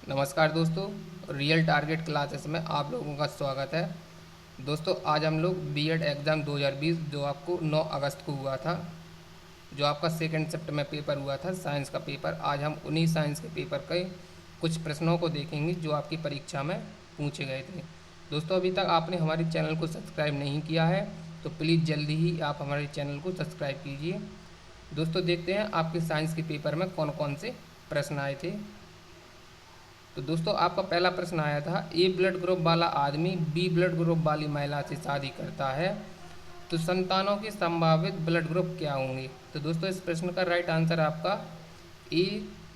नमस्कार दोस्तों, real target classes में आप लोगों का स्वागत है। दोस्तों आज हम लोग बीएड एग्ज़ाम 2020 जो आपको 9 अगस्त को हुआ था, जो आपका सेकेंड शिफ्ट में पेपर हुआ था साइंस का पेपर, आज हम उन्हीं साइंस के पेपर के कुछ प्रश्नों को देखेंगे जो आपकी परीक्षा में पूछे गए थे। दोस्तों अभी तक आपने हमारे चैनल को सब्सक्राइब नहीं किया है तो प्लीज़ जल्दी ही आप हमारे चैनल को सब्सक्राइब कीजिए। दोस्तों देखते हैं आपके साइंस के पेपर में कौन कौन से प्रश्न आए थे। तो दोस्तों आपका पहला प्रश्न आया था, ए ब्लड ग्रुप वाला आदमी बी ब्लड ग्रुप वाली महिला से शादी करता है तो संतानों के संभावित ब्लड ग्रुप क्या होंगे। तो दोस्तों इस प्रश्न का राइट आंसर आपका A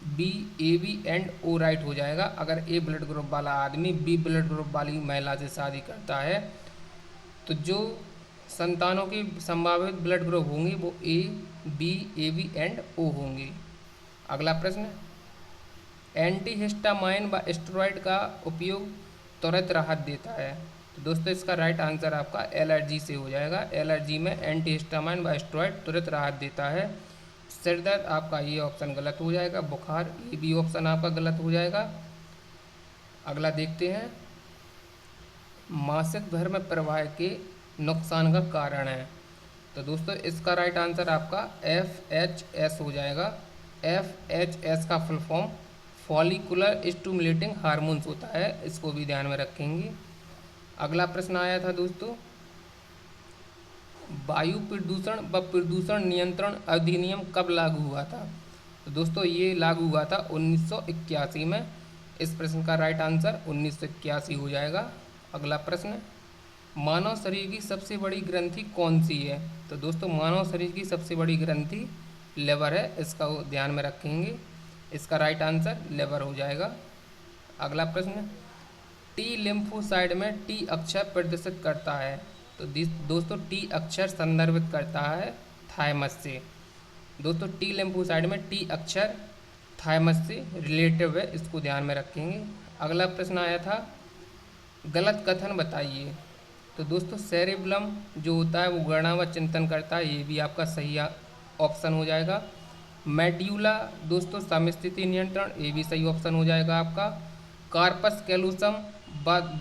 B A B and O right हो जाएगा। अगर ए ब्लड ग्रुप वाला आदमी बी ब्लड ग्रुप वाली महिला से शादी करता है तो जो संतानों के संभावित ब्लड ग्रुप होंगे वो ए बी एंड ओ होंगे। अगला प्रश्न, एंटीहिस्टामाइन व स्टेरॉयड का उपयोग त्वरित राहत देता है। तो दोस्तों इसका राइट आंसर आपका एलर्जी से हो जाएगा। एलर्जी में एंटीहिस्टामाइन व स्टेरॉयड तुरंत राहत देता है। सिर दर्द आपका ये ऑप्शन गलत हो जाएगा। बुखार ये भी ऑप्शन आपका गलत हो जाएगा। अगला देखते हैं, मासिक धर्म प्रवाह के नुकसान का कारण है। तो दोस्तों इसका राइट आंसर आपका FHS हो जाएगा। FHS का full form follicular stimulating hormones होता है, इसको भी ध्यान में रखेंगे। अगला प्रश्न आया था दोस्तों, वायु प्रदूषण व प्रदूषण नियंत्रण अधिनियम कब लागू हुआ था। तो दोस्तों ये लागू हुआ था 1981 में। इस प्रश्न का राइट आंसर 1981 हो जाएगा। अगला प्रश्न, मानव शरीर की सबसे बड़ी ग्रंथि कौन सी है। तो दोस्तों मानव शरीर की सबसे बड़ी ग्रंथि लेवर है, इसका ध्यान में रखेंगे। इसका राइट आंसर लेवर हो जाएगा। अगला प्रश्न, टी लिम्फोसाइड में टी अक्षर प्रदर्शित करता है। तो दोस्तों टी अक्षर संदर्भित करता है थाइमस से। दोस्तों टी लिम्फोसाइड में टी अक्षर थाइमस से रिलेटिव है, इसको ध्यान में रखेंगे। अगला प्रश्न आया था, गलत कथन बताइए। तो दोस्तों सेरेब्रम जो होता है वो गणना व चिंतन करता है, ये भी आपका सही ऑप्शन हो जाएगा। मेड्यूला दोस्तों समस्थिति नियंत्रण, ये भी सही ऑप्शन हो जाएगा आपका। कार्पस कैलोसम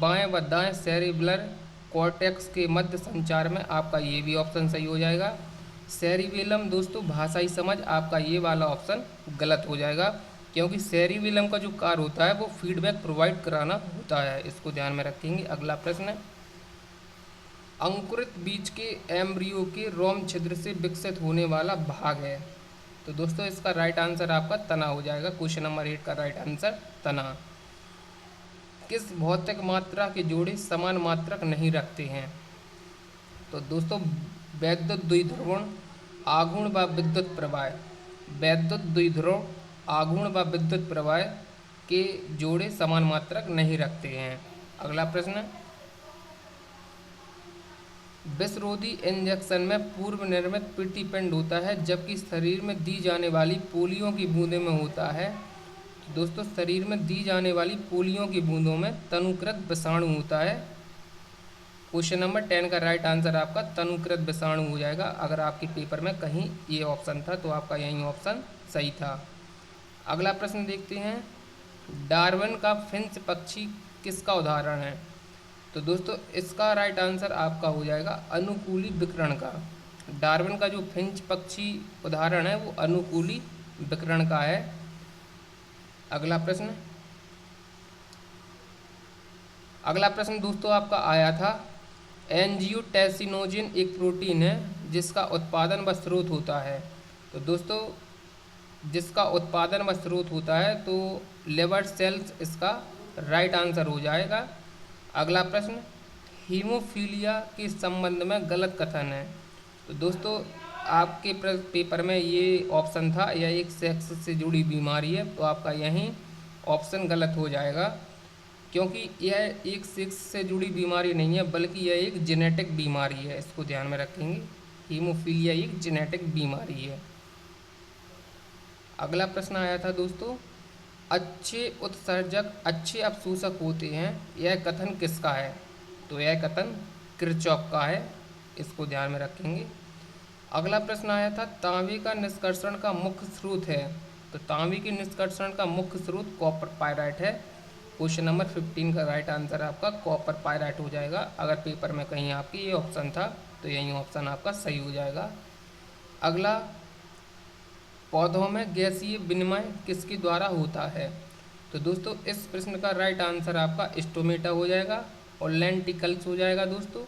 बाएं व दाएं सेरिबलर कॉर्टेक्स के मध्य संचार में, आपका ये भी ऑप्शन सही हो जाएगा। सेरिबेलम दोस्तों भाषाई समझ, आपका ये वाला ऑप्शन गलत हो जाएगा क्योंकि सेरिबेलम का जो कार्य होता है वो फीडबैक प्रोवाइड कराना होता है, इसको ध्यान में रखेंगे। अगला प्रश्न, अंकुरित बीज के एम्ब्रियो के रोम छिद्र से विकसित होने वाला भाग है। तो दोस्तों इसका राइट आंसर आपका तना हो जाएगा। क्वेश्चन नंबर 8 का राइट आंसर तना। किस भौतिक मात्रा के जोड़े समान मात्रक नहीं रखते हैं। तो दोस्तों वैद्युत द्विध्रुवण आघूर्ण व विद्युत प्रवाह, वैद्युत द्विध्रुव आघूर्ण व विद्युत प्रवाह के जोड़े समान मात्रक नहीं रखते हैं। अगला प्रश्न, विषरोधी इंजेक्शन में पूर्व निर्मित प्रतिपिंड होता है जबकि शरीर में दी जाने वाली पोलियो की बूंदों में होता है। तो दोस्तों शरीर में दी जाने वाली पोलियो की बूंदों में तनुकृत विषाणु होता है। क्वेश्चन नंबर 10 का राइट आंसर आपका तनुकृत विषाणु हो जाएगा। अगर आपके पेपर में कहीं ये ऑप्शन था तो आपका यही ऑप्शन सही था। अगला प्रश्न देखते हैं, डार्विन का फिंच पक्षी किसका उदाहरण है। तो दोस्तों इसका राइट आंसर आपका हो जाएगा अनुकूली विकिरण का। डार्विन का जो फिंच पक्षी उदाहरण है वो अनुकूली विकिरण का है। अगला प्रश्न, अगला प्रश्न दोस्तों आपका आया था, एंजियोटेंसिनोजिन एक प्रोटीन है जिसका उत्पादन व स्रोत होता है। तो दोस्तों जिसका उत्पादन व स्रोत होता है तो लिवर सेल्स इसका राइट आंसर हो जाएगा। अगला प्रश्न, हीमोफीलिया के संबंध में गलत कथन है। तो दोस्तों आपके पेपर में ये ऑप्शन था, यह एक सेक्स से जुड़ी बीमारी है, तो आपका यही ऑप्शन गलत हो जाएगा क्योंकि यह एक सेक्स से जुड़ी बीमारी नहीं है बल्कि यह एक जेनेटिक बीमारी है, इसको ध्यान में रखेंगे। हीमोफीलिया एक जेनेटिक बीमारी है। अगला प्रश्न आया था दोस्तों, अच्छे उत्सर्जक अच्छे अवशोषक होते हैं, यह कथन किसका है। तो यह कथन किरचॉफ का है, इसको ध्यान में रखेंगे। अगला प्रश्न आया था, तांबे का निष्कर्षण का मुख्य स्रोत है। तो तांबे के निष्कर्षण का मुख्य स्रोत कॉपर पायराइट है, क्वेश्चन नंबर 15 का राइट आंसर आपका कॉपर पायराइट हो जाएगा। अगर पेपर में कहीं आपकी ये ऑप्शन था तो यही ऑप्शन आपका सही हो जाएगा। अगला, पौधों में गैसीय विनिमय किसके द्वारा होता है? तो दोस्तों इस प्रश्न का राइट आंसर आपका स्टोमेटा हो जाएगा और लेंटिकल्स हो जाएगा। दोस्तों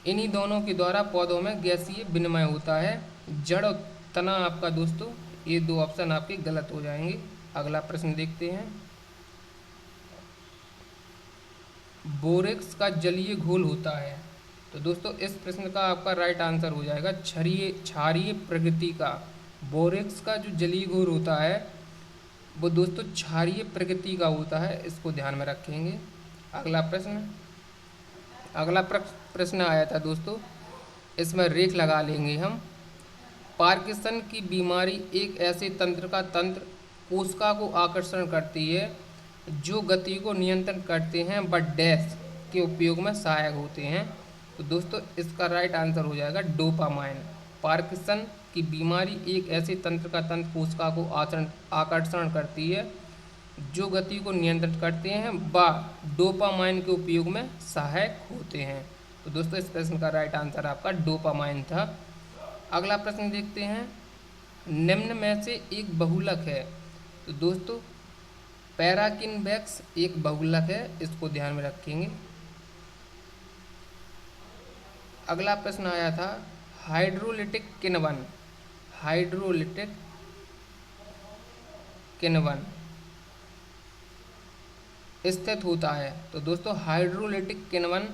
इन्हीं दोनों के द्वारा पौधों में गैसीय विनिमय होता है। जड़ और तना आपका दोस्तों ये दो ऑप्शन आपके गलत हो जाएंगे। अगला प्रश्न देखते हैं। बोरेक्स का जलीय घोल होता है। तो दोस्तों इस प्रश्न का आपका राइट आंसर हो जाएगा क्षारीय प्रकृति का। बोरेक्स का जो जलीय घोल होता है वो दोस्तों क्षारीय प्रकृति का होता है, इसको ध्यान में रखेंगे। अगला प्रश्न आया था दोस्तों, इसमें रेख लगा लेंगे हम। पार्किंसन की बीमारी एक ऐसे तंत्र कोशिका को आकर्षण करती है जो गति को नियंत्रण करते हैं बट डैश के उपयोग में सहायक होते हैं। तो दोस्तों इसका राइट आंसर हो जाएगा डोपामाइन। पार्किंसन की बीमारी एक ऐसे तंत्र कोशिका को आकर्षण करती है जो गति को नियंत्रित करते हैं व डोपामाइन के उपयोग में सहायक होते हैं। तो दोस्तों इस प्रश्न का राइट आंसर आपका डोपामाइन था। अगला प्रश्न देखते हैं। निम्न में से एक बहुलक है। तो दोस्तों पैराकिनवैक्स एक बहुलक है, इसको ध्यान में रखेंगे। अगला प्रश्न आया था हाइड्रोलिटिक किण्वन स्थित होता है। तो दोस्तों हाइड्रोलिटिक किण्वन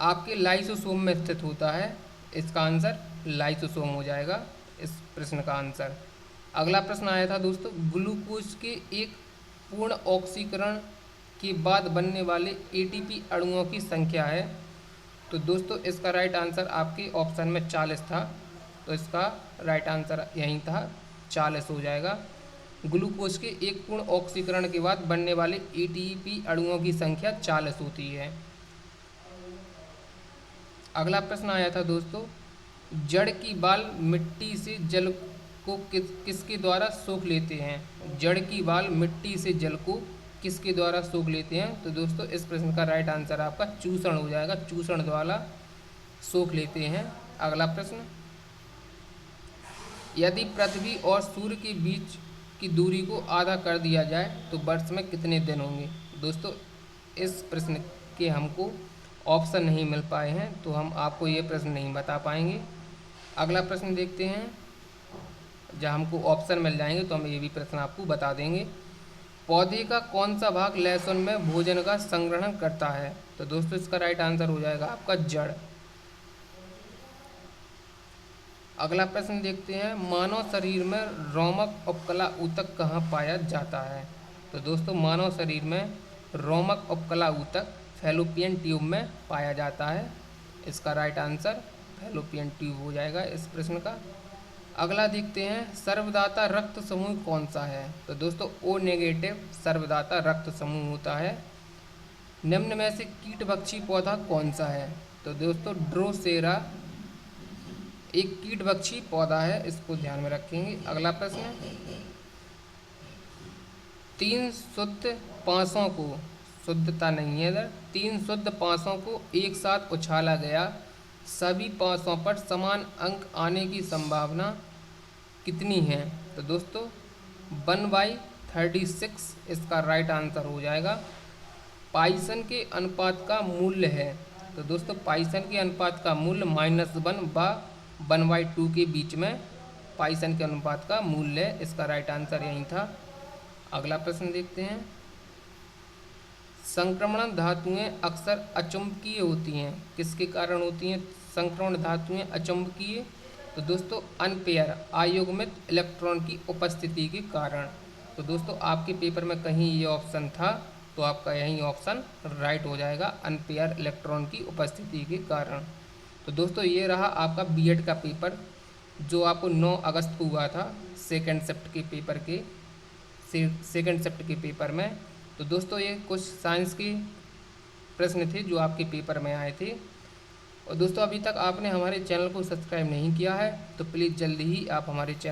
आपके लाइसोसोम में स्थित होता है, इसका आंसर लाइसोसोम हो जाएगा इस प्रश्न का आंसर। अगला प्रश्न आया था दोस्तों, ग्लूकोज के एक पूर्ण ऑक्सीकरण के बाद बनने वाले एटीपी अणुओं की संख्या है। तो दोस्तों इसका राइट आंसर आपके ऑप्शन में 40 था, तो इसका राइट आंसर यहीं था, 40 हो जाएगा। ग्लूकोज के एक पूर्ण ऑक्सीकरण के बाद बनने वाले एटीपी अणुओं की संख्या 40 होती है। अगला प्रश्न आया था दोस्तों, जड़ की बाल मिट्टी से जल को किसके द्वारा सोख लेते हैं? जड़ की बाल मिट्टी से जल को किसके द्वारा सोख लेते हैं? तो दोस्तों इस प्रश्न का राइट आंसर आपका चूषण हो जाएगा, चूषण द्वारा सोख लेते हैं। अगला प्रश्न, यदि पृथ्वी और सूर्य के बीच की दूरी को आधा कर दिया जाए तो वर्ष में कितने दिन होंगे? दोस्तों इस प्रश्न के हमको ऑप्शन नहीं मिल पाए हैं तो हम आपको ये प्रश्न नहीं बता पाएंगे। अगला प्रश्न देखते हैं, जब हमको ऑप्शन मिल जाएंगे तो हम ये भी प्रश्न आपको बता देंगे। पौधे का कौन सा भाग लहसुन में भोजन का संग्रहण करता है? तो दोस्तों इसका राइट आंसर हो जाएगा आपका जड़। अगला प्रश्न देखते हैं, मानव शरीर में रोमक उपकला ऊतक कहाँ पाया जाता है? तो दोस्तों मानव शरीर में रोमक उपकला ऊतक फैलोपियन ट्यूब में पाया जाता है, इसका राइट आंसर फैलोपियन ट्यूब हो जाएगा इस प्रश्न का। अगला देखते हैं, सर्वदाता रक्त समूह कौन सा है? तो दोस्तों ओ नेगेटिव सर्वदाता रक्त समूह होता है। निम्न में से कीटभक्षी पौधा कौन सा है? तो दोस्तों ड्रोसेरा एक कीटभक्षी पौधा है, इसको ध्यान में रखेंगे। अगला प्रश्न, 3 शुद्ध पासों को, शुद्धता नहीं है इधर, 3 शुद्ध पासों को एक साथ उछाला गया, सभी पासों पर समान अंक आने की संभावना कितनी है? तो दोस्तों 1/36 इसका राइट आंसर हो जाएगा। पाइसन के अनुपात का मूल्य है। तो दोस्तों पाइसन के अनुपात का मूल्य -1 व 1/2 के बीच में पाइसन के अनुपात का मूल्य है, इसका राइट आंसर यही था। अगला प्रश्न देखते हैं, संक्रमण धातुएं अक्सर अचुंबकीय होती हैं, किसके कारण होती हैं संक्रमण धातुएं अचुंबकीय? तो दोस्तों अनपेयर अयुग्मित इलेक्ट्रॉन की उपस्थिति के कारण। तो दोस्तों आपके पेपर में कहीं ये ऑप्शन था तो आपका यही ऑप्शन राइट हो जाएगा, अनपेयर इलेक्ट्रॉन की उपस्थिति के कारण। तो दोस्तों ये रहा आपका बीएड का पेपर जो आपको 9 अगस्त को हुआ था सेकेंड शिफ्ट के पेपर में। तो दोस्तों ये कुछ साइंस के प्रश्न थे जो आपके पेपर में आए थे। और दोस्तों अभी तक आपने हमारे चैनल को सब्सक्राइब नहीं किया है तो प्लीज़ जल्दी ही आप हमारे चैनल